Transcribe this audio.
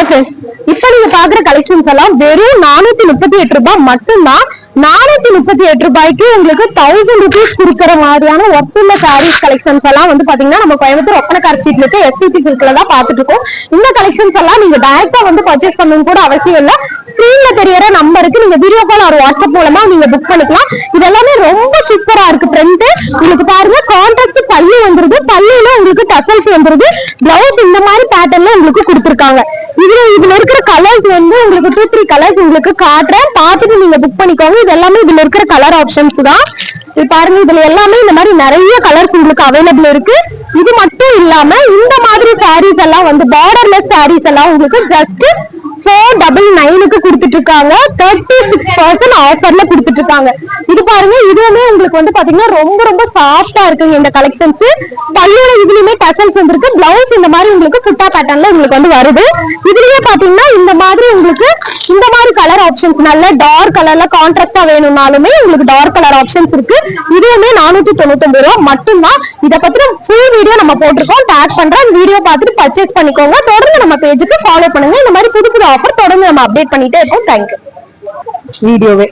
Hello friends, இப்ப நீங்க பாக்குற கலெக்ஷன்ஸ் எல்லாம் வெறும் 438 ரூபாய் மட்டும்தான். 438 ரூபாய்க்கு உங்களுக்கு 1000 rupees கொடுக்கற மாதிரியான ஒர்த்துள்ள சாரீஸ் கலெக்ஷன்ஸ் எல்லாம் வந்து பாத்தீங்கன்னா நம்ம கோயம்புத்தூர் ஒப்பனக்கார ஸ்ட்ரீட்ல இருக்க எஸ்பிபி சில்க்ல தான் பாத்துட்டு இருக்கோம். இந்த கலெக்ஷன்ஸ் எல்லாம் நீங்க டைரக்டா வந்து பர்ச்சேஸ் பண்ணணும் கூட அவசியம் இல்ல. ஸ்கிரீன்ல தெரியற நம்பருக்கு நீங்க வீடியோ கால் ஒரு வாட்ஸ்அப் மூலமா நீங்க புக் பண்ணிக்கலாம். இது எல்லாமே ரொம்ப சூப்பரா இருக்கு. பிரிண்ட் உங்களுக்கு பாருங்க, கான்ட்ராஸ்ட் பல்லு வந்துருது, பல்லுல உங்களுக்கு டசல்ஸ் வந்துருது, பிளவுஸ் இந்த மாதிரி பேட்டர்ன்ல உங்களுக்கு கொடுத்திருக்காங்க. இதுல இருக்கிற கலர்ஸ் வந்து உங்களுக்கு 2-3 கலர்ஸ் உங்களுக்கு காட்டுறேன், பார்த்துட்டு நீங்க புக் பண்ணிக்கோங்க. இது எல்லாமே இதுல இருக்கிற கலர் ஆப்ஷன்ஸ் தான். இது பாருங்க, இதுல எல்லாமே இந்த மாதிரி நிறைய கலர்ஸ் உங்களுக்கு அவைலபிள் இருக்கு. இது மட்டும் இல்லாம இந்த மாதிரி சாரீஸ் எல்லாம் வந்து பார்டர்லெஸ் சாரீஸ் எல்லாம் உங்களுக்கு ஜஸ்ட் 499க்கு கொடுத்துட்டு இருக்காங்க. 36% ஆஃபர்ல கொடுத்துட்டு இருக்காங்க. இது பாருங்க, இதுவுமே உங்களுக்கு வந்து பாத்தீங்கன்னா ரொம்ப ரொம்ப சாஃப்டா இருக்குங்க இந்த கலெக்ஷன்ஸ். பல்லுல இதுலயுமே டசல்ஸ் வந்துருக்கு, பிளவுஸ் இந்த மாதிரி உங்களுக்கு புட்டா பேட்டர்ன்ல உங்களுக்கு வந்து வருது. இதுலயே பாத்தீங்கன்னா இந்த மாதிரி உங்களுக்கு இந்த மாதிரி கலர் ஆப்ஷன்ஸ் நல்ல டார்க் கலர்ல கான்ட்ராஸ்டா வேணும்னாலுமே உங்களுக்கு டார்க் கலர் ஆப்ஷன்ஸ் இருக்கு. இதுவுமே 499 ரூபாய் மட்டும்தான். இதை பத்தி ஃபுல் வீடியோ நம்ம போட்டிருக்கோம், டேக் பண்றோம். வீடியோ பார்த்துட்டு பர்ச்சேஸ் பண்ணிக்கோங்க. தொடர்ந்து நம்ம பேஜுக்கு ஃபாலோ பண்ணுங்க. இந்த மாதிரி புது புது ஆஃபர் தொடர்ந்து நம்ம அப்டேட் பண்ணிட்டே இருக்கோம். தேங்க்யூ. வீடியோவே